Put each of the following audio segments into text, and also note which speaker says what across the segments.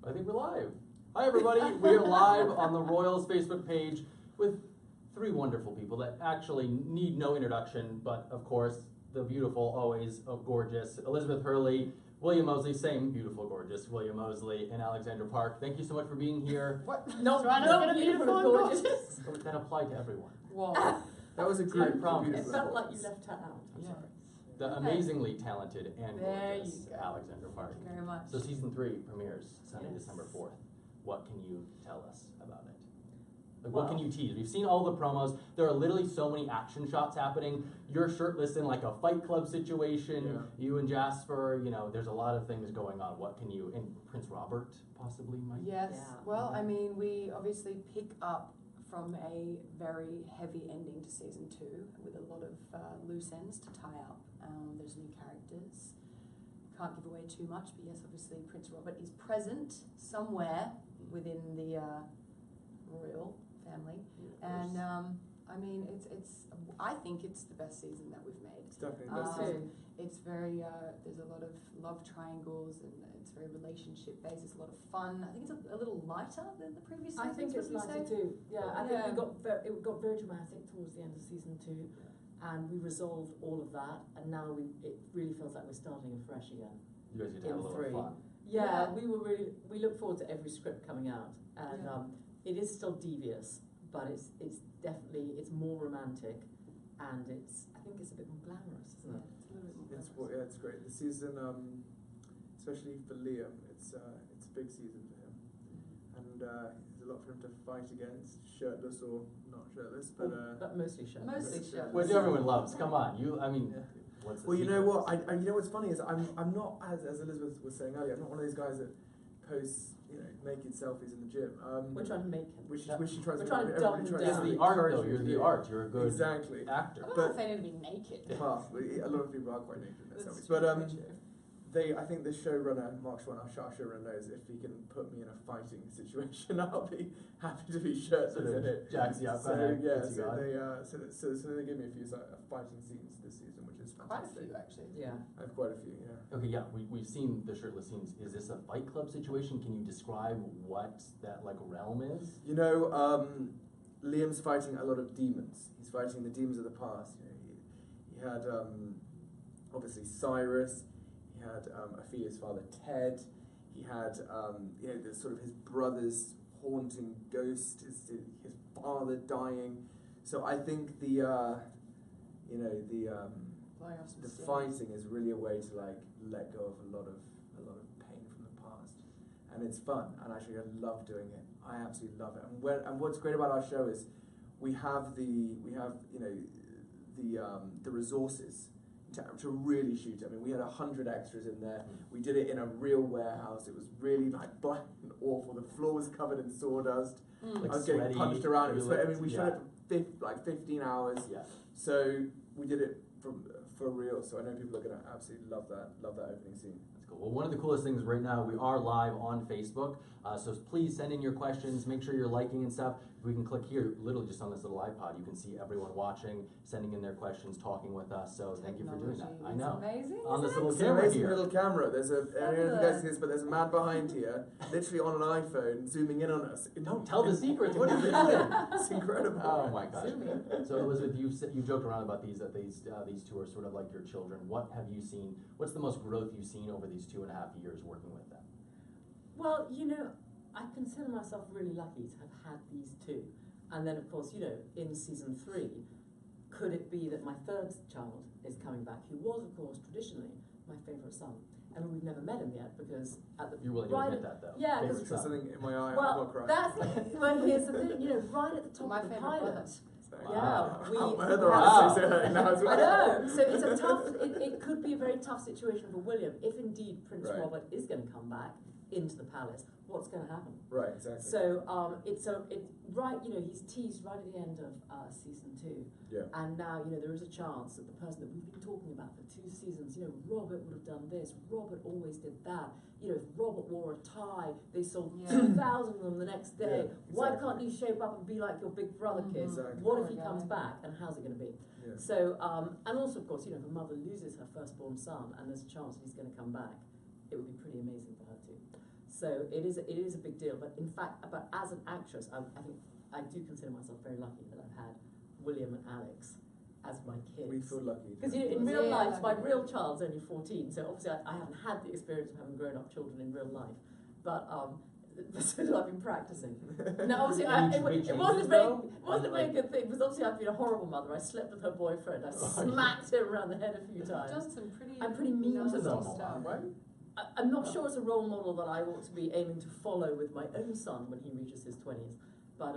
Speaker 1: I think we're live. Hi everybody, we are live on the Royals Facebook page with three wonderful people that actually need no introduction, but of course, the beautiful, always gorgeous Elizabeth Hurley, William Mosley, same beautiful, gorgeous William Mosley, and Alexandra Park. Thank you so much for being here.
Speaker 2: What?
Speaker 3: No,
Speaker 2: no,
Speaker 3: beautiful and gorgeous.
Speaker 1: That applied to everyone.
Speaker 2: Whoa.
Speaker 4: That was a great
Speaker 1: promise.
Speaker 3: It felt like you left her out. I'm sorry.
Speaker 1: The amazingly talented and
Speaker 2: There
Speaker 1: gorgeous
Speaker 2: you go.
Speaker 1: Alexandra Park.
Speaker 2: Thank you very much.
Speaker 1: So season 3 premieres Sunday,
Speaker 3: Yes.
Speaker 1: December 4th. What can you tell us about it? Like,
Speaker 3: Well,
Speaker 1: what can you tease? We've seen all the promos. There are literally so many action shots happening. You're shirtless in like a Fight Club situation.
Speaker 4: Yeah.
Speaker 1: You and Jasper, you know, there's a lot of things going on. What can you, and Prince Robert possibly might?
Speaker 2: Yes.
Speaker 3: Yeah.
Speaker 2: Well, I mean, we obviously pick up from a very heavy ending to season 2 with a lot of loose ends to tie up. There's new characters. Can't give away too much, but yes, obviously Prince Robert is present somewhere within the royal family, and I mean, I think it's the best season that we've made.
Speaker 4: It's definitely the best season.
Speaker 2: It's very, there's a lot of love triangles, and it's very relationship based. It's a lot of fun. I think it's a little lighter than the previous seasons.
Speaker 3: I think it's
Speaker 2: would you
Speaker 3: lighter
Speaker 2: say?
Speaker 3: too. Yeah, I think
Speaker 2: Yeah.
Speaker 3: it got very dramatic towards the end of season 2, and we resolved all of that, and now it really feels like we're starting afresh again.
Speaker 1: You guys get to have a
Speaker 3: In
Speaker 1: little
Speaker 3: 3.
Speaker 1: fun.
Speaker 3: Yeah,
Speaker 2: Yeah.
Speaker 3: we look forward to every script coming out, and
Speaker 2: Yeah.
Speaker 3: it is still devious, but it's definitely more romantic, and I think it's a bit more glamorous, isn't it?
Speaker 2: It's a little bit more
Speaker 4: It's
Speaker 2: glamorous.
Speaker 4: yeah, it's great. The season, especially for Liam, it's a big season for him, and there's a lot for him to fight against, shirtless or not shirtless,
Speaker 3: But mostly show.
Speaker 2: Mostly show.
Speaker 1: Which everyone loves. Come on, I mean,
Speaker 4: Yeah.
Speaker 1: what's the
Speaker 4: Well, you know
Speaker 1: secret?
Speaker 4: what? You know what's funny is I'm not, as Elizabeth was saying earlier, I'm not one of those guys that posts naked selfies in the gym.
Speaker 3: We're trying to make him.
Speaker 4: Which she tries
Speaker 3: We're
Speaker 4: to
Speaker 3: trying to
Speaker 4: everybody
Speaker 3: dumb him
Speaker 4: tries
Speaker 1: It's
Speaker 3: down.
Speaker 4: to
Speaker 1: the art
Speaker 4: encourage
Speaker 1: though.
Speaker 4: you
Speaker 1: You're
Speaker 4: to
Speaker 1: the
Speaker 4: do.
Speaker 1: art. You're a good
Speaker 4: Exactly.
Speaker 1: actor.
Speaker 2: I don't know
Speaker 4: But-
Speaker 2: if they need to be naked.
Speaker 4: Possibly. A lot of people are quite naked in their
Speaker 2: That's
Speaker 4: selfies.
Speaker 2: true,
Speaker 4: But
Speaker 2: very true.
Speaker 4: I think the showrunner, Mark Schwann, our showrunner, knows if he can put me in a fighting situation, I'll be happy to be shirtless
Speaker 1: Sort
Speaker 4: in
Speaker 1: of
Speaker 4: it.
Speaker 1: jacks you up,
Speaker 4: So
Speaker 1: kinda
Speaker 4: yeah,
Speaker 1: gets you
Speaker 4: so
Speaker 1: going.
Speaker 4: they give me a few fighting scenes this season, which is
Speaker 2: Quite a
Speaker 4: fantastic.
Speaker 2: few, actually.
Speaker 3: Yeah.
Speaker 4: I have quite a few, yeah.
Speaker 1: Okay, yeah, we've seen the shirtless scenes. Is this a Fight Club situation? Can you describe what that like realm is?
Speaker 4: You know, Liam's fighting a lot of demons. He's fighting the demons of the past. You know, he had obviously Cyrus. He had Ophelia's father Ted. He had the sort of his brother's haunting ghost. His father dying. So I think the
Speaker 2: Blowing off some
Speaker 4: the
Speaker 2: steam.
Speaker 4: fighting is really a way to like let go of a lot of pain from the past, and it's fun. And actually, I love doing it. I absolutely love it. And what's great about our show is we have the resources to really shoot it. I mean, we had 100 extras in there. We did it in a real warehouse. It was really like black and awful. The floor was covered in sawdust.
Speaker 1: Like
Speaker 4: I was getting
Speaker 1: sweaty,
Speaker 4: punched around. It was, I mean, we
Speaker 1: yeah.
Speaker 4: shot it for 15 hours.
Speaker 1: Yeah.
Speaker 4: So we did it for real. So I know people are going to absolutely love that opening scene.
Speaker 1: That's cool. Well, one of the coolest things right now, we are live on Facebook. So please send in your questions. Make sure you're liking and stuff. If we can click here, literally just on this little iPod, you can see everyone watching, sending in their questions, talking with us. So thank you for doing that. I know.
Speaker 2: It's amazing.
Speaker 1: On this
Speaker 2: isn't
Speaker 1: little
Speaker 2: it?
Speaker 4: It's an
Speaker 1: camera
Speaker 4: amazing
Speaker 1: here.
Speaker 4: little camera. There's I don't know if you guys
Speaker 2: Fabulous.
Speaker 4: see this, but there's a man behind here, literally on an iPhone, zooming in on us.
Speaker 1: Don't tell the secrets. What are you doing?
Speaker 4: It's incredible.
Speaker 1: Oh my gosh.
Speaker 2: Zoom in.
Speaker 1: So Elizabeth, you joked around about these two are sort of like your children. What have you seen? What's the most growth you've seen over these 2.5 years working with them?
Speaker 3: Well, I consider myself really lucky to have had these two. And then, of course, in season 3, could it be that my third child is coming back, who was, of course, traditionally my favourite son? And we've never met him yet because at the
Speaker 1: You're willing to admit that, though.
Speaker 3: Yeah,
Speaker 1: Favorite
Speaker 4: There's
Speaker 1: son.
Speaker 4: something in my eye. I'm
Speaker 3: well,
Speaker 4: not crying.
Speaker 3: here's the thing, right at the top
Speaker 2: My
Speaker 3: of the
Speaker 2: favourite
Speaker 3: pilot.
Speaker 2: brother.
Speaker 3: Yeah, we.
Speaker 4: I heard the right things saying now as
Speaker 3: I
Speaker 4: well.
Speaker 3: know. So it's a tough. It could be a very tough situation for William if indeed Prince
Speaker 4: Right.
Speaker 3: Robert is going to come back into the palace. What's going to happen?
Speaker 4: Right, exactly.
Speaker 3: So it's right. He's teased right at the end of season 2,
Speaker 4: Yeah.
Speaker 3: and now there is a chance that the person that we've been talking about for 2 seasons, Robert would have done this. Robert always did that. If Robert wore a tie, they sold 2,000 of them the next day.
Speaker 4: Yeah,
Speaker 3: Why
Speaker 4: exactly.
Speaker 3: can't you shape up and be like your big brother kid?
Speaker 4: Exactly.
Speaker 3: What if he
Speaker 2: Yeah.
Speaker 3: comes back, and how's it going to be?
Speaker 4: Yeah.
Speaker 3: So, and also, of course, if a mother loses her firstborn son and there's a chance he's going to come back, it would be pretty amazing for her too. So it is a big deal. But in fact, but as an actress, I think I do consider myself very lucky that I've had William and Alex as my kids.
Speaker 4: We feel lucky.
Speaker 3: Because in real life, my real child's only 14, so obviously I haven't had the experience of having grown up children in real life. But so I've been practicing. Now, obviously, it wasn't a very good thing, because obviously I've been a horrible mother. I slept with her boyfriend. I smacked him around the head a few times.
Speaker 2: Done some pretty.
Speaker 3: I'm pretty mean to them.
Speaker 2: stuff.
Speaker 1: Right?
Speaker 3: I'm not sure it's a role model that I ought to be aiming to follow with my own son when he reaches his 20s. But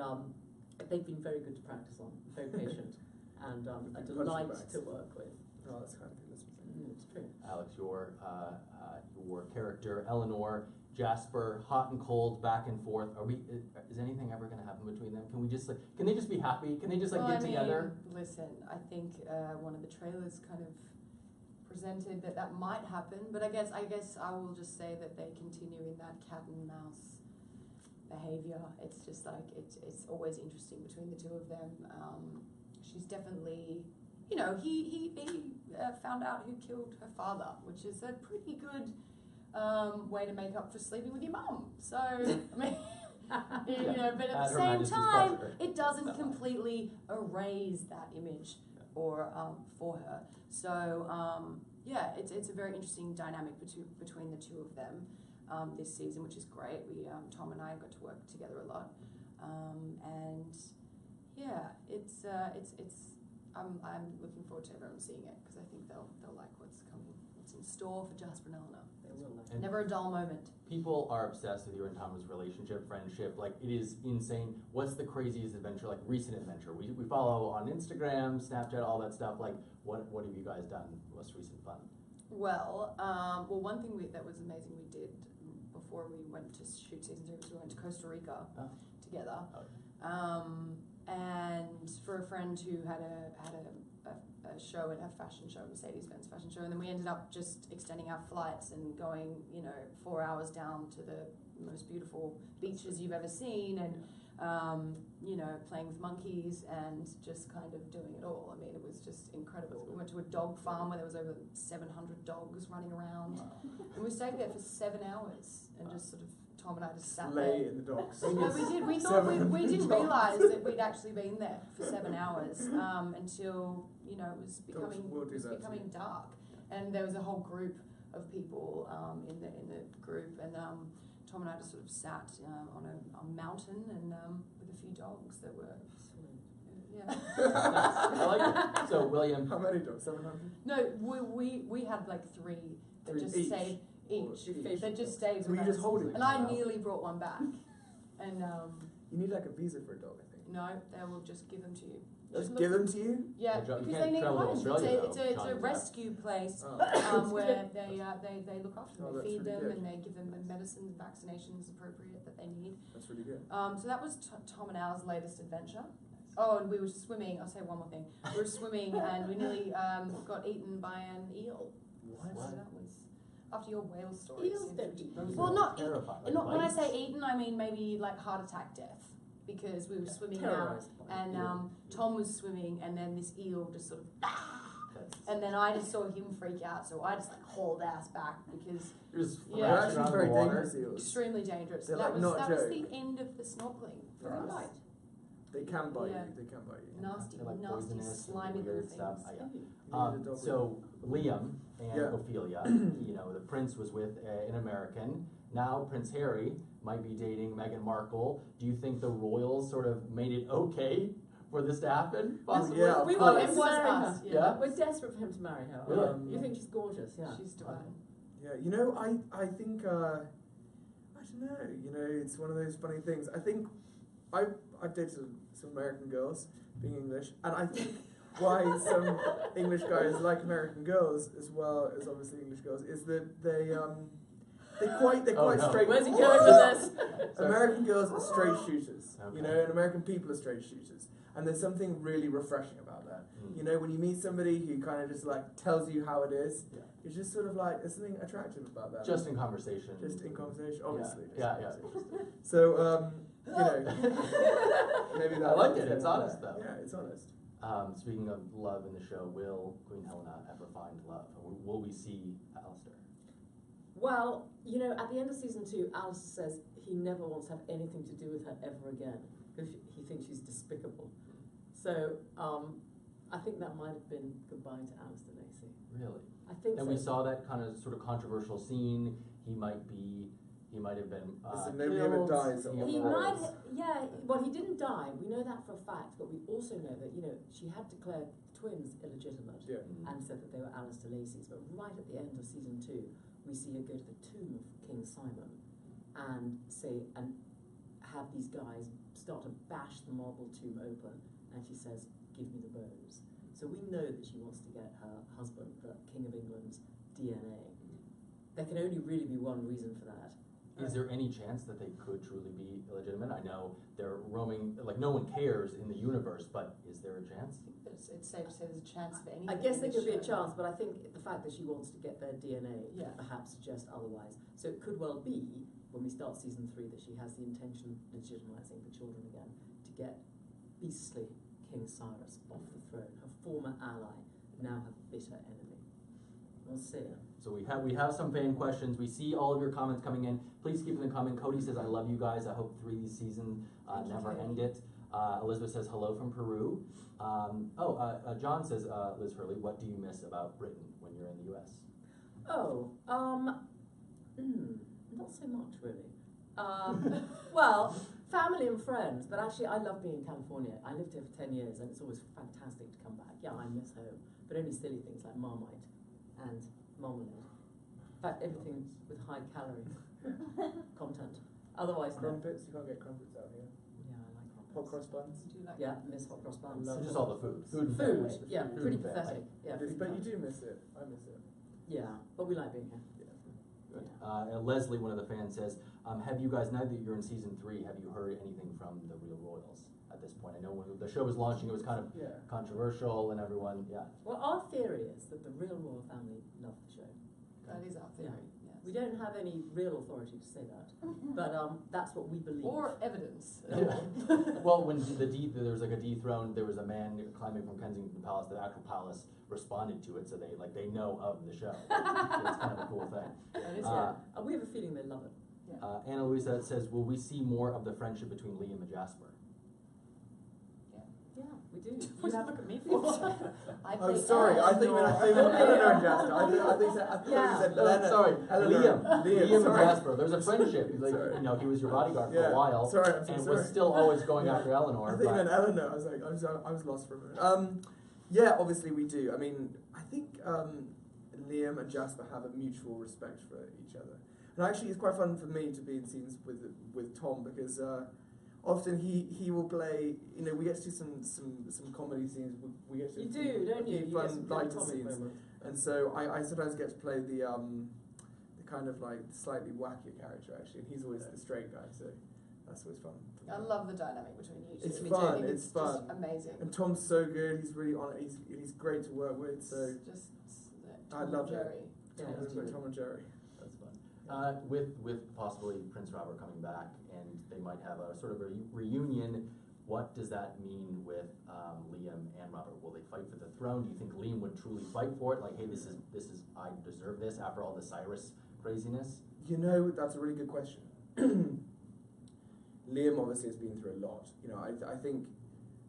Speaker 3: they've been very good to practice on, very patient, and a delight to work with.
Speaker 4: Oh, that's kind of good.
Speaker 3: It's true.
Speaker 1: Alex, your character, Eleanor, Jasper, hot and cold, back and forth. Is anything ever going to happen between them? Can we just can they just be happy? Can they just get together?
Speaker 2: Listen, I think one of the trailers kind of presented that might happen, but I guess I will just say that they continue in that cat and mouse behavior. It's just like it's always interesting between the two of them. She's definitely, he found out who killed her father, which is a pretty good way to make up for sleeping with your mum. So I mean, but at the same time, it doesn't completely erase that image or for her. So it's a very interesting dynamic between the two of them this season, which is great. We Tom and I got to work together a lot, and I'm looking forward to everyone seeing it, because I think they'll like what's in store for Jasper and Eleanor.
Speaker 3: They will.
Speaker 2: Never a dull moment.
Speaker 1: People are obsessed with you and Tom's relationship, friendship. Like, it is insane. What's the craziest adventure, like recent adventure? We follow on Instagram, Snapchat, all that stuff. Like, what have you guys done? Most recent fun?
Speaker 2: Well, one thing that was amazing we did before we went to shoot season 2 was we went to Costa Rica together. And for a friend who had a show, a fashion show, Mercedes-Benz fashion show, and then we ended up just extending our flights and going, 4 hours down to the most beautiful beaches you've ever seen, and playing with monkeys and just kind of doing it all. I mean, it was just incredible. We went to a dog farm where there was over 700 dogs running around, and we stayed there for 7 hours and just sort of, Tom and I just sat there.
Speaker 4: Lay in the dogs.
Speaker 2: No, we did. We thought we didn't realise that we'd actually been there for 7 hours until it was becoming dark, and there was a whole group of people in the group, and Tom and I just sort of sat on a mountain and with a few dogs that were.
Speaker 1: I like it. So William,
Speaker 4: how many dogs? 700?
Speaker 2: No, we had like three that just stayed. Each. They just stayed with us.
Speaker 4: Were you just holding?
Speaker 2: And I nearly brought one back. And
Speaker 4: you need like a visa for a dog, I think.
Speaker 2: no, they will just give them to you.
Speaker 4: Just give them to you?
Speaker 2: Yeah,
Speaker 1: You
Speaker 2: because
Speaker 1: can't
Speaker 2: they need
Speaker 1: travel to
Speaker 2: homes.
Speaker 1: Australia,
Speaker 2: It's a
Speaker 1: though,
Speaker 2: rescue place where they look after them.
Speaker 4: Oh,
Speaker 2: They
Speaker 4: that's
Speaker 2: feed
Speaker 4: really
Speaker 2: them
Speaker 4: good.
Speaker 2: and they give them the medicine, vaccinations appropriate that they need.
Speaker 4: That's really good.
Speaker 2: So that was Tom and ours latest adventure. Oh, and we were swimming. I'll say one more thing. We were swimming and we nearly got eaten by an eel.
Speaker 1: What?
Speaker 2: So that was after your whale stories.
Speaker 3: Eels don't eat.
Speaker 2: Well, not
Speaker 1: terrifying.
Speaker 2: not when I say eaten, I mean maybe like heart attack death, because we were swimming out
Speaker 3: Terrorised by
Speaker 2: and
Speaker 3: eel.
Speaker 2: Tom was swimming and then this eel just sort of and then I just saw him freak out, so I just like hauled ass back because
Speaker 1: You're just
Speaker 2: Yeah.
Speaker 4: They're
Speaker 1: flashing
Speaker 4: actually
Speaker 1: around
Speaker 4: very
Speaker 1: the water.
Speaker 4: dangerous eels.
Speaker 2: extremely dangerous.
Speaker 4: They're
Speaker 2: That
Speaker 4: like
Speaker 2: was
Speaker 4: not a
Speaker 2: the
Speaker 4: joke.
Speaker 2: end of the snorkeling for
Speaker 3: Very
Speaker 2: us.
Speaker 3: right.
Speaker 4: They can bite
Speaker 2: Yeah.
Speaker 4: you. They can bite you.
Speaker 2: Nasty,
Speaker 1: They're like
Speaker 2: nasty,
Speaker 1: poisonous and
Speaker 2: slimy little
Speaker 1: weird
Speaker 2: things.
Speaker 1: stuff.
Speaker 3: Ooh.
Speaker 4: You need a dog
Speaker 1: So Liam and
Speaker 4: Yeah.
Speaker 1: Ophelia, the prince was with an American. Now Prince Harry might be dating Meghan Markle. Do you think the royals sort of made it okay for this to happen? Possibly.
Speaker 4: Yeah,
Speaker 3: We
Speaker 4: of
Speaker 3: want
Speaker 4: course.
Speaker 3: him to marry
Speaker 2: us,
Speaker 3: her.
Speaker 1: yeah.
Speaker 3: We're desperate for him to marry her.
Speaker 1: Really?
Speaker 3: You think she's gorgeous? Yeah.
Speaker 2: She's divine.
Speaker 4: Yeah, I think I don't know. It's one of those funny things. I think I've dated some American girls, being English, and I think why some English guys like American girls as well as obviously English girls is that they're quite
Speaker 1: no.
Speaker 4: straight.
Speaker 3: Where's he going with this?
Speaker 4: American girls are straight shooters,
Speaker 1: Okay.
Speaker 4: and American people are straight shooters, and there's something really refreshing about that.
Speaker 1: Mm.
Speaker 4: When you meet somebody who kind of just like tells you how it is,
Speaker 1: Yeah.
Speaker 4: it's just sort of like there's something attractive about that.
Speaker 1: Just in conversation.
Speaker 4: Just in conversation, obviously.
Speaker 1: Yeah,
Speaker 4: just in
Speaker 1: yeah.
Speaker 4: conversation. So maybe that.
Speaker 1: I like it. It's honest, though.
Speaker 4: Yeah, it's honest.
Speaker 1: Speaking of love in the show, will Queen Helena ever find love? Or will we see Alistair?
Speaker 3: Well, you know, at the end of season 2, Alistair says he never wants to have anything to do with her ever again because he thinks she's despicable. So I think that might have been goodbye to Alistair Lacey.
Speaker 1: Really?
Speaker 3: I think
Speaker 1: And
Speaker 3: so.
Speaker 1: we saw that kind of sort of controversial scene. He might have been
Speaker 4: Listen, nobody ever
Speaker 1: killed.
Speaker 4: dies on
Speaker 3: He
Speaker 4: the
Speaker 3: might,
Speaker 4: royals.
Speaker 3: well, he didn't die. We know that for a fact, but we also know that, you know, she had declared twins illegitimate
Speaker 4: Yeah.
Speaker 3: and said that they were Alistair Lacey's. But right at the end of season 2, we see her go to the tomb of King Simon and have these guys start to bash the marble tomb open, and she says, "Give me the bones." So we know that she wants to get her husband, the King of England's DNA. There can only really be one reason for that.
Speaker 1: Is there any chance that they could truly be illegitimate? I know they're roaming, like no one cares in the universe, but is there a chance?
Speaker 2: I think that it's safe to say there's a chance for anything.
Speaker 3: I guess there
Speaker 2: in this
Speaker 3: could be a
Speaker 2: show.
Speaker 3: chance, but I think the fact that she wants to get their DNA
Speaker 2: Yeah.
Speaker 3: perhaps suggests otherwise. So it could well be, when we start season 3, that she has the intention of legitimising the children again to get beastly King Cyrus off the throne, her former ally, now her bitter enemy. We'll see.
Speaker 1: So we have some fan questions. We see all of your comments coming in. Please keep them coming. Cody says, "I love you guys. I hope 3 season
Speaker 2: Thank you,
Speaker 1: never
Speaker 2: Cody.
Speaker 1: end it." Elizabeth says, "Hello from Peru." John says, "Liz Hurley, what do you miss about Britain when you're in the U.S.?"
Speaker 3: Oh, not so much really. Well, family and friends, but actually I love being in California. I lived here for 10 years and it's always fantastic to come back. Yeah, I miss home, but only silly things like Marmite and marmalade. In fact, everything with high calorie content. Otherwise, no.
Speaker 4: Crumpets, you can't get crumpets out here.
Speaker 3: Yeah, I like
Speaker 4: Hot
Speaker 3: crumpets.
Speaker 4: cross buns.
Speaker 2: Do you like
Speaker 3: Yeah, miss hot cross buns.
Speaker 4: Love
Speaker 1: So just all the food. Food and
Speaker 3: Food,
Speaker 1: family.
Speaker 3: yeah,
Speaker 1: Food
Speaker 3: pretty
Speaker 1: and family.
Speaker 3: pathetic. Yeah, food
Speaker 4: But you
Speaker 3: and
Speaker 4: do miss it. I miss it.
Speaker 3: yeah, but we like being here.
Speaker 1: Good. Leslie, one of the fans, says, "Have you guys, now that you're in season 3, have you heard anything from the Real Royals at this point?" I know when the show was launching, it was kind of
Speaker 4: Yeah.
Speaker 1: controversial, and everyone, yeah.
Speaker 3: Well, our theory is that the real royal family love the show.
Speaker 2: That is our theory. Yes.
Speaker 3: We don't have any real authority to say that, but that's what we believe.
Speaker 2: Or evidence.
Speaker 1: Yeah. Well, when there was like a dethroned, there was a man climbing from Kensington Palace. The actual palace responded to it, so they know of the show. So it's kind of a cool thing.
Speaker 2: That is
Speaker 3: And we have a feeling they love it.
Speaker 1: Anna Luisa says, "Will we see more of the friendship between Liam and Jasper?"
Speaker 3: Yeah, we do.
Speaker 2: What do you look at me for?
Speaker 4: Oh, sorry. I think you meant Eleanor and Jasper. I think you said
Speaker 1: No,
Speaker 4: Leonard.
Speaker 1: sorry,
Speaker 4: Eleanor.
Speaker 1: Liam and
Speaker 4: sorry.
Speaker 1: Jasper. There's a friendship. Like,
Speaker 4: Sorry.
Speaker 1: you know, he was your bodyguard for
Speaker 4: Yeah.
Speaker 1: a while,
Speaker 4: Sorry, I'm so
Speaker 1: and
Speaker 4: sorry.
Speaker 1: was still always going after
Speaker 4: I
Speaker 1: Eleanor.
Speaker 4: think you
Speaker 1: But
Speaker 4: meant Eleanor. I was like, I was lost for a minute. Yeah, obviously we do. I mean, I think Liam and Jasper have a mutual respect for each other, and actually it's quite fun for me to be in scenes with Tom because often he will play. You know, we get to do some comedy scenes. We get to
Speaker 3: You do, don't you?
Speaker 4: do
Speaker 3: You get
Speaker 4: fun
Speaker 3: some good
Speaker 4: lighter
Speaker 3: comic
Speaker 4: scenes,
Speaker 3: moments.
Speaker 4: and so I sometimes get to play the kind of like slightly wackier character actually, and he's always the straight guy. So that's always fun. for
Speaker 2: I
Speaker 4: me.
Speaker 2: love the dynamic between you two.
Speaker 4: It's
Speaker 2: Me
Speaker 4: fun,
Speaker 2: too. I think
Speaker 4: it's
Speaker 2: it's
Speaker 4: fun.
Speaker 2: just amazing.
Speaker 4: And Tom's so good. He's really on it. He's great to work with. So
Speaker 2: Just
Speaker 4: I
Speaker 2: Tom
Speaker 4: loved
Speaker 2: and
Speaker 4: it.
Speaker 2: Jerry.
Speaker 3: Yeah,
Speaker 4: Tom,
Speaker 3: it's good.
Speaker 4: Tom and Jerry.
Speaker 1: that's fun. With possibly Prince Robert coming back, and they might have a sort of a reunion. What does that mean with Liam and Robert? Will they fight for the throne? Do you think Liam would truly fight for it? Like, hey, this is I deserve this after all the Cyrus craziness.
Speaker 4: You know, that's a really good question. Liam obviously has been through a lot. You know, I think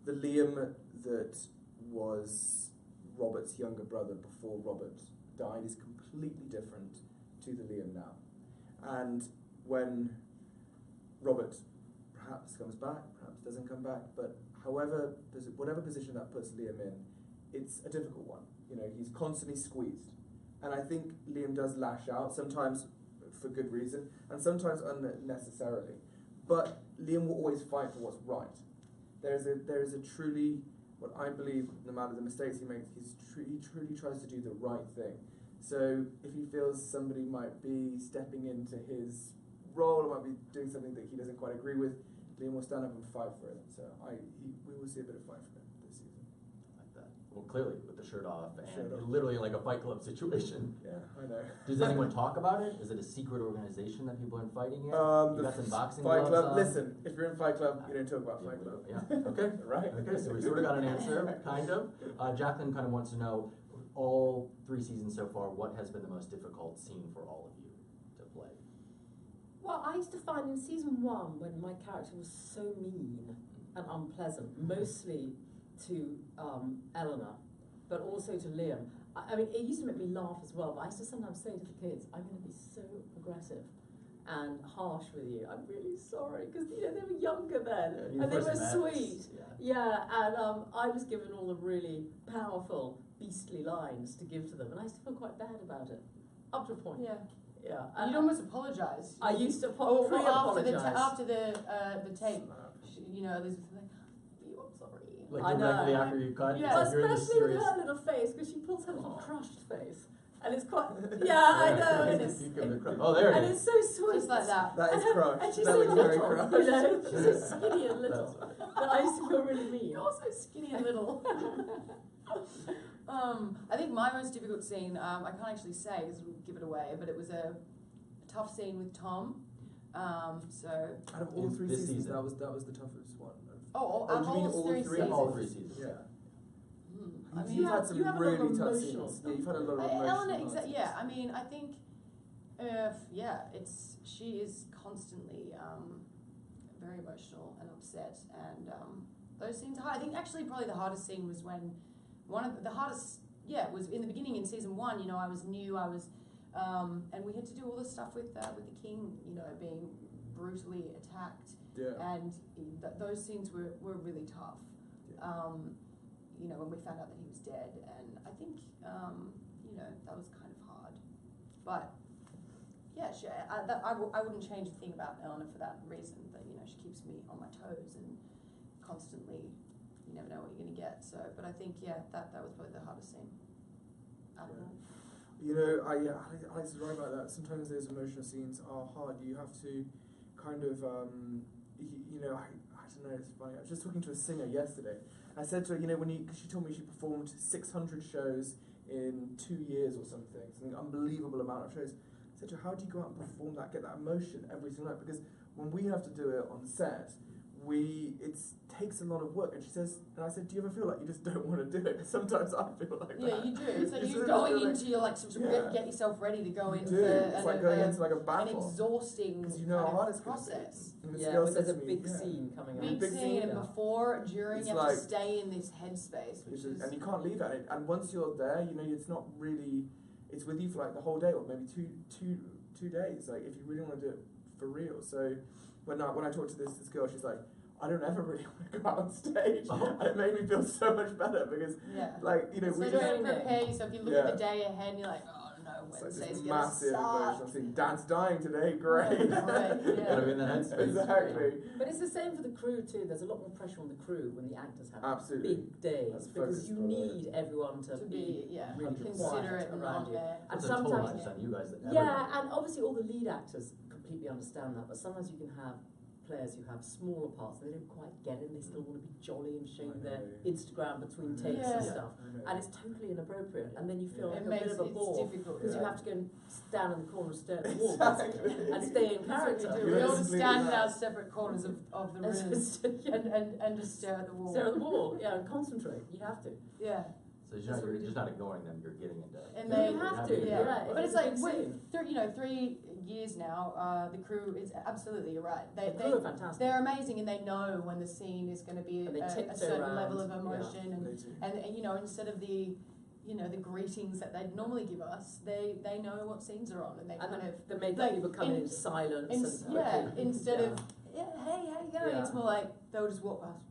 Speaker 4: the Liam that was Robert's younger brother before Robert died is completely different to the Liam now. And when Robert perhaps comes back, perhaps doesn't come back, but whatever position that puts Liam in, it's a difficult one. You know, he's constantly squeezed. And I think Liam does lash out, sometimes for good reason, and sometimes unnecessarily. But Liam will always fight for what's right. There is a truly, what I believe, no matter the mistakes he makes, he truly tries to do the right thing. So if he feels somebody might be stepping into his role or might be doing something that he doesn't quite agree with, Liam will stand up and fight for it. So we will see a bit of fight from him this season.
Speaker 1: Like that. Well, clearly with the shirt off and
Speaker 4: Shirt off.
Speaker 1: literally like a Fight Club situation.
Speaker 4: Yeah, I know.
Speaker 1: Does anyone talk about it? Is it a secret organization that people are fighting in? You
Speaker 4: The
Speaker 1: got some boxing
Speaker 4: Fight
Speaker 1: gloves
Speaker 4: Club.
Speaker 1: on?
Speaker 4: Listen, if you're in Fight Club, you don't talk about Fight Club.
Speaker 1: Yeah. Okay.
Speaker 4: Right.
Speaker 1: Okay. So we sort of got an answer, kind of. Jacqueline kind of wants to know, all 3 seasons so far, what has been the most difficult scene for all of you?
Speaker 3: Well, I used to find in season 1 when my character was so mean and unpleasant, mostly to Eleanor, but also to Liam. I mean, it used to make me laugh as well, but I used to sometimes say to the kids, I'm going to be so aggressive and harsh with you. I'm really sorry, because they were younger then, and they were sweet. Yeah, and I was given all the really powerful, beastly lines to give to them, and I used to feel quite bad about it, up to a point.
Speaker 2: Yeah.
Speaker 3: Yeah.
Speaker 2: You'd almost apologise.
Speaker 3: I used to
Speaker 2: pre-apologise.
Speaker 3: apologise.
Speaker 2: After the tape, Elizabeth was like, I'm sorry.
Speaker 1: Like
Speaker 3: I
Speaker 1: directly
Speaker 3: know.
Speaker 1: after you cut,
Speaker 2: Yeah.
Speaker 1: it's like you're in this
Speaker 3: Especially with
Speaker 1: serious.
Speaker 3: her little face, because she pulls her little crushed face. And it's quite, yeah, I know, and it's,
Speaker 1: You give it a crack. Oh, there
Speaker 3: and
Speaker 1: it
Speaker 3: it's
Speaker 1: is.
Speaker 3: so sweet.
Speaker 2: Just like that.
Speaker 4: That is crushed.
Speaker 3: And she's
Speaker 4: That
Speaker 3: so
Speaker 4: was very
Speaker 3: little,
Speaker 4: crushed.
Speaker 3: you know, she's so skinny and little. But I used to feel really mean.
Speaker 2: You're so skinny and little. I think my most difficult scene, I can't actually say because we'll give it away, but it was a tough scene with Tom. So
Speaker 4: Out of all
Speaker 1: In
Speaker 4: 3
Speaker 1: this
Speaker 4: seasons,
Speaker 1: season.
Speaker 4: that was the toughest one.
Speaker 2: all
Speaker 4: do you mean all
Speaker 2: 3
Speaker 4: three?
Speaker 2: seasons.
Speaker 1: All 3 seasons.
Speaker 4: Yeah.
Speaker 2: I
Speaker 4: You've
Speaker 2: mean,
Speaker 4: had some
Speaker 3: you have a lot
Speaker 4: really
Speaker 3: of
Speaker 4: tough
Speaker 3: emotional
Speaker 4: scenes.
Speaker 3: stuff.
Speaker 4: Yeah, you've had a lot of
Speaker 2: Eleanor,
Speaker 4: emotional parts.
Speaker 2: yeah. I mean, I think, she is constantly very emotional and upset, and those scenes are hard. I think actually probably the hardest scene was when the hardest was in the beginning in season 1. You know, I was new. And we had to do all this stuff with the king. You know, being brutally attacked.
Speaker 4: Yeah.
Speaker 2: And those scenes were really tough.
Speaker 4: Yeah.
Speaker 2: You know, when we found out that he was dead, and I think, that was kind of hard. But, yeah, I wouldn't change a thing about Eleanor for that reason, that, she keeps me on my toes and constantly, you never know what you're going to get. So, but I think, that was probably the hardest scene. I don't know.
Speaker 4: Alex is right about that. Sometimes those emotional scenes are hard. You have to kind of, I don't know, it's funny. I was just talking to a singer yesterday. I said to her, because she told me she performed 600 shows in 2 years or something unbelievable amount of shows. I said to her, how do you go out and perform that, get that emotion every single night? Because when we have to do it on set, it takes a lot of work. And she says, and I said, do you ever feel like you just don't want to do it? Because sometimes I feel like that.
Speaker 2: Yeah, you do. So
Speaker 4: It's
Speaker 2: you're
Speaker 4: really
Speaker 2: going
Speaker 4: like-
Speaker 2: into your get yourself ready to go
Speaker 4: You
Speaker 2: in
Speaker 4: do.
Speaker 2: for
Speaker 4: It's like going into like a
Speaker 2: an
Speaker 4: battle.
Speaker 2: exhausting
Speaker 4: Because you know how
Speaker 2: kind
Speaker 4: hard
Speaker 2: of
Speaker 4: it's going to be.
Speaker 2: process.
Speaker 4: And this
Speaker 3: Yeah,
Speaker 4: girl
Speaker 3: but there's
Speaker 4: said
Speaker 3: a
Speaker 4: to me,
Speaker 3: big scene coming up.
Speaker 2: Big
Speaker 4: Big
Speaker 2: scene,
Speaker 4: scene,
Speaker 2: and
Speaker 3: yeah.
Speaker 2: before, during,
Speaker 4: It's
Speaker 2: you have to
Speaker 4: like-
Speaker 2: stay in this headspace, which is
Speaker 4: and you can't leave it. And once you're there, it's not really, it's with you for like the whole day or maybe two days. Like if you really want to do it for real. So when I talked to this girl, she's like, I don't ever really want to go out on stage. And it made me feel so much better because, like,
Speaker 2: So
Speaker 3: we
Speaker 2: you
Speaker 3: just-
Speaker 2: don't prepare yourself. You look
Speaker 4: Yeah.
Speaker 2: at the day ahead, and you're like, oh no,
Speaker 4: it's like
Speaker 2: Wednesday's
Speaker 4: this
Speaker 2: gonna
Speaker 4: massive
Speaker 2: suck.
Speaker 4: emotional thing. Dad's dying today, great.
Speaker 2: Right, yeah.
Speaker 1: Gotta be in that headspace.
Speaker 4: Exactly.
Speaker 3: But it's the same for the crew too. There's a lot more pressure on the crew when the actors have
Speaker 4: Absolutely.
Speaker 3: big days
Speaker 4: That's
Speaker 3: because
Speaker 4: focused
Speaker 3: you
Speaker 4: on
Speaker 3: need everyone to be
Speaker 2: really
Speaker 3: really
Speaker 2: considerate
Speaker 3: quiet
Speaker 2: and
Speaker 3: around
Speaker 2: on
Speaker 3: you.
Speaker 2: there.
Speaker 3: And
Speaker 1: It's a toll
Speaker 3: sometimes,
Speaker 1: on you guys.
Speaker 3: yeah, and obviously all the lead actors completely understand that. But sometimes you can have players who have smaller parts, they don't quite get it, and they still want to be jolly and showing their Instagram between takes and
Speaker 2: Yeah.
Speaker 3: stuff. And it's totally inappropriate, and then you feel
Speaker 2: It
Speaker 3: like a
Speaker 2: makes
Speaker 3: bit of a
Speaker 2: it's
Speaker 3: bore
Speaker 2: difficult.
Speaker 3: because you
Speaker 4: Yeah.
Speaker 3: have to go and stand in the corner and stare at the wall
Speaker 4: Exactly.
Speaker 3: basically, and stay in
Speaker 2: That's what we
Speaker 3: character.
Speaker 2: do.
Speaker 4: You're
Speaker 2: We all
Speaker 4: just
Speaker 2: just
Speaker 4: completely
Speaker 2: stand in
Speaker 4: right.
Speaker 2: our separate corners of the room and just stare at the wall.
Speaker 3: Stare at the wall, yeah, and concentrate. You have to.
Speaker 2: Yeah.
Speaker 1: So you're just not ignoring them, you're getting into it.
Speaker 2: And
Speaker 3: No,
Speaker 2: they
Speaker 3: you have to,
Speaker 2: yeah.
Speaker 3: yeah,
Speaker 2: But
Speaker 3: it's
Speaker 2: it's
Speaker 3: a
Speaker 2: like
Speaker 3: big scene.
Speaker 2: 3 years now. The crew is absolutely, you're right.
Speaker 3: The crew are fantastic.
Speaker 2: They're amazing, and they know when the scene is going to be
Speaker 3: And they
Speaker 2: a
Speaker 3: tiptoe
Speaker 2: certain
Speaker 3: around,
Speaker 2: level of
Speaker 3: yeah.
Speaker 2: emotion,
Speaker 4: They do.
Speaker 2: and instead of the greetings that they'd normally give us, they know what scenes are on, and they
Speaker 3: And
Speaker 2: kind of
Speaker 3: the makeup
Speaker 2: like,
Speaker 3: people come in silence.
Speaker 2: instead
Speaker 3: yeah.
Speaker 2: of hey, how you going?
Speaker 3: Yeah.
Speaker 2: It's more like they'll just walk past.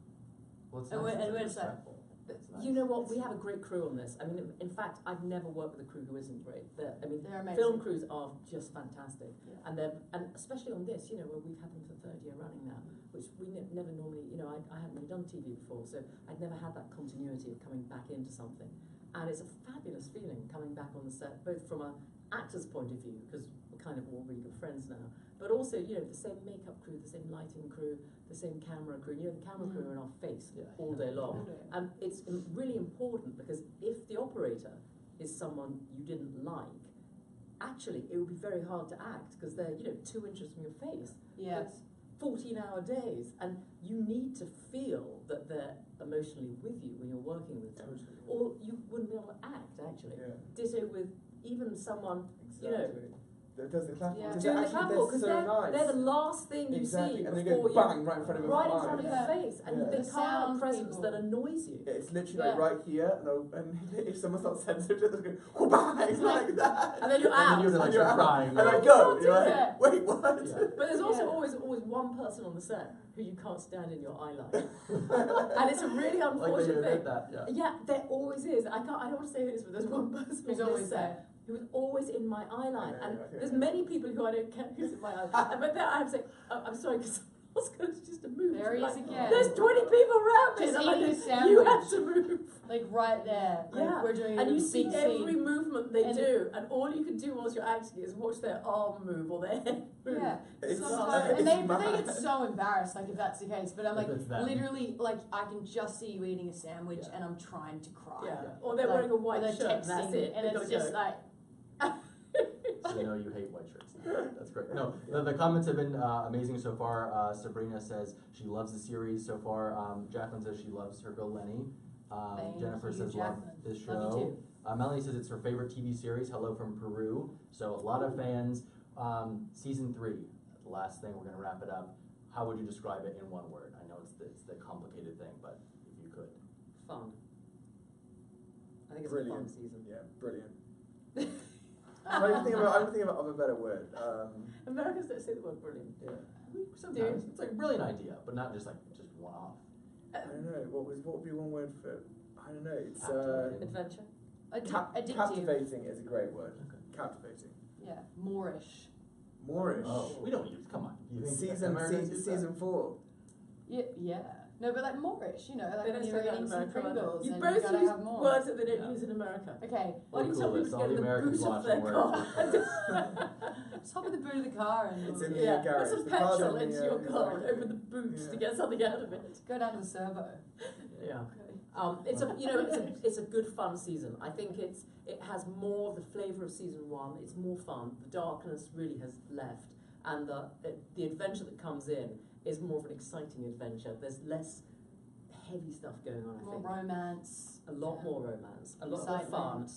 Speaker 1: Well, it's
Speaker 2: And
Speaker 1: nice
Speaker 2: we're-
Speaker 1: that
Speaker 2: and we're
Speaker 1: they're
Speaker 2: just like-
Speaker 1: respectful. It's nice.
Speaker 3: You know what? We have a great crew on this. I mean, in fact, I've never worked with a crew who isn't great.
Speaker 2: They're amazing.
Speaker 3: Film crews are just fantastic,
Speaker 2: Yeah.
Speaker 3: and especially on this, where we've had them for the 3rd year running now, which we never normally, I hadn't really done TV before, so I'd never had that continuity of coming back into something, and it's a fabulous feeling coming back on the set, both from an actor's point of view, because we're kind of all really good friends now, but also, the same makeup crew, the same lighting crew, the same camera crew. The camera crew are in our face
Speaker 1: Yeah.
Speaker 3: all day long.
Speaker 2: All day.
Speaker 3: And it's really important because if the operator is someone you didn't like, actually it would be very hard to act because they're 2 inches from your face.
Speaker 2: Yes.
Speaker 3: It's 14-hour days, and you need to feel that they're emotionally with you when you're working with them,
Speaker 4: Totally.
Speaker 3: or you wouldn't be able to act actually.
Speaker 4: Yeah.
Speaker 3: Ditto with even someone
Speaker 4: Exactly. that does the clap.
Speaker 2: Yeah.
Speaker 4: Because
Speaker 3: Doing the
Speaker 4: actually
Speaker 3: clap
Speaker 4: they're
Speaker 3: walk, because
Speaker 4: so nice.
Speaker 3: they're the last thing you
Speaker 4: Exactly,
Speaker 3: see
Speaker 4: and they
Speaker 3: before
Speaker 4: go
Speaker 3: you,
Speaker 4: bang right in front of your
Speaker 3: right in
Speaker 4: eyes.
Speaker 3: front of your
Speaker 2: Yeah.
Speaker 3: face, and
Speaker 4: Yeah.
Speaker 3: they
Speaker 2: The
Speaker 3: can't have a
Speaker 2: sound
Speaker 3: presence
Speaker 2: people.
Speaker 3: that annoys you.
Speaker 4: It's literally
Speaker 2: Yeah.
Speaker 4: like right here, and if someone's not sensitive, they'll go bang like that.
Speaker 3: And then your
Speaker 1: And then
Speaker 3: abs.
Speaker 1: you're like
Speaker 4: And you're
Speaker 1: start
Speaker 4: out.
Speaker 1: crying.
Speaker 4: And I
Speaker 3: You
Speaker 4: go,
Speaker 3: can't do
Speaker 4: you're like,
Speaker 2: that.
Speaker 4: wait, what?
Speaker 1: Yeah.
Speaker 3: But there's also
Speaker 2: Yeah.
Speaker 3: always one person on the set who you can't stand in your eye line, and it's a really
Speaker 1: Like
Speaker 3: unfortunate
Speaker 1: they
Speaker 3: thing.
Speaker 1: admit that, yeah.
Speaker 3: Yeah, there always is. I don't want to say who it is, but there's one person
Speaker 2: Who's
Speaker 3: on
Speaker 2: always
Speaker 3: this set who is always in my eye line,
Speaker 4: I know,
Speaker 3: and
Speaker 4: okay.
Speaker 3: there's many people who I don't care who's in my eye line. But then I have to say, oh, I'm sorry, because Oscar's just a move.
Speaker 2: There he
Speaker 3: like,
Speaker 2: is again.
Speaker 3: There's 20 people around me,
Speaker 2: Just
Speaker 3: and I'm
Speaker 2: eating
Speaker 3: like,
Speaker 2: a
Speaker 3: you have
Speaker 2: sandwich.
Speaker 3: to move.
Speaker 2: Like right there. Like
Speaker 3: Yeah.
Speaker 2: we're doing
Speaker 3: And
Speaker 2: a
Speaker 3: you see
Speaker 2: big
Speaker 3: every
Speaker 2: scene.
Speaker 3: movement they
Speaker 2: And-
Speaker 3: do, and all you can do whilst you're acting is watch their arm move or their head move.
Speaker 2: Yeah.
Speaker 4: It's
Speaker 2: Sometimes,
Speaker 4: it's
Speaker 2: and but they
Speaker 4: mad.
Speaker 2: get so embarrassed, like if that's the case. But I'm like,
Speaker 1: If it's them.
Speaker 2: literally, like I can just see you eating a sandwich,
Speaker 1: Yeah.
Speaker 2: and I'm trying to cry.
Speaker 3: Yeah.
Speaker 1: Yeah.
Speaker 3: Or they're
Speaker 2: Like,
Speaker 3: wearing a white
Speaker 2: or they're
Speaker 3: shirt, and that's
Speaker 2: texting,
Speaker 3: it.
Speaker 2: and
Speaker 3: They've
Speaker 2: it's
Speaker 3: gotta
Speaker 2: just
Speaker 3: go.
Speaker 2: like,
Speaker 1: So you know you hate white shirts. That's great. No, the comments have been amazing so far. Sabrina says she loves the series so far. Jacqueline says she loves her girl Lenny.
Speaker 2: Thank
Speaker 1: Jennifer
Speaker 2: you,
Speaker 1: says love
Speaker 2: Jacqueline.
Speaker 1: this show.
Speaker 2: Love you too.
Speaker 1: Melanie says it's her favorite TV series. Hello from Peru. So a lot of fans. Season 3, the last thing, we're gonna wrap it up. How would you describe it in one word? I know it's the complicated thing, but if you could.
Speaker 3: Fun. I think it's
Speaker 4: Brilliant.
Speaker 3: a fun season.
Speaker 4: Yeah, brilliant. I'm thinking of a better word.
Speaker 3: Americans don't say the word brilliant.
Speaker 4: Yeah.
Speaker 1: Sometimes it's like a brilliant idea, but not just like just one off.
Speaker 4: I don't know. What would be one word for? I don't know. It's
Speaker 3: Adventure.
Speaker 2: addictive.
Speaker 4: captivating is a great word.
Speaker 1: Okay.
Speaker 4: Captivating.
Speaker 2: Yeah, Moorish.
Speaker 4: Moorish.
Speaker 1: Oh, we don't use. Come on. You think
Speaker 4: Season
Speaker 1: Americans use that?
Speaker 4: season 4.
Speaker 2: Yeah, yeah. No, but like Moorish, you know,
Speaker 3: They
Speaker 2: like
Speaker 3: don't
Speaker 2: when
Speaker 3: say
Speaker 2: you're
Speaker 3: that in
Speaker 2: eating some
Speaker 3: America.
Speaker 2: Pringles
Speaker 3: You
Speaker 2: and
Speaker 3: both
Speaker 2: you gotta
Speaker 3: use
Speaker 2: have more.
Speaker 3: words that they don't
Speaker 1: Yeah.
Speaker 3: use in America.
Speaker 2: Okay,
Speaker 3: Why do you
Speaker 1: We're
Speaker 3: tell
Speaker 1: clueless.
Speaker 3: people to
Speaker 1: All
Speaker 3: get
Speaker 1: the
Speaker 3: in the
Speaker 1: Americans
Speaker 3: boot of
Speaker 1: watching
Speaker 3: their
Speaker 1: were
Speaker 3: car?
Speaker 2: just hop in the boot of the car and
Speaker 4: It's in the
Speaker 3: Yeah,
Speaker 4: garage.
Speaker 3: put some
Speaker 4: The car's
Speaker 3: petrol
Speaker 4: in the,
Speaker 3: into your car and
Speaker 4: exactly.
Speaker 3: open the boot to
Speaker 4: Yeah.
Speaker 3: get something out of it.
Speaker 2: go down to the servo.
Speaker 3: Yeah. It's a good fun season. I think it has more of the flavour of season 1. It's more fun. The darkness really has left, and the adventure that comes in is more of an exciting adventure. There's less heavy stuff going on. I
Speaker 2: More
Speaker 3: think
Speaker 2: romance.
Speaker 3: a lot
Speaker 2: Yeah.
Speaker 3: more romance, a lot more fun.
Speaker 2: Excitement.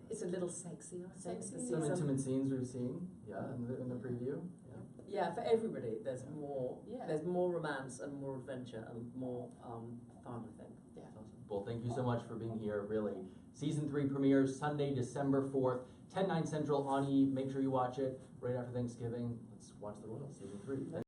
Speaker 3: It's a little sexier. I think,
Speaker 2: Sexy.
Speaker 3: the
Speaker 1: Some
Speaker 3: season.
Speaker 1: intimate scenes we've seen. Yeah, in the preview. Yeah.
Speaker 3: Yeah, for everybody, there's more.
Speaker 2: Yeah.
Speaker 3: There's more romance and more adventure and more fun. I think.
Speaker 2: Yeah.
Speaker 1: That's awesome. Well, thank you so much for being here. Really, season 3 premieres Sunday, December 4th, 10/9 Central on Eve. Make sure you watch it right after Thanksgiving. Let's watch the Royals season 3.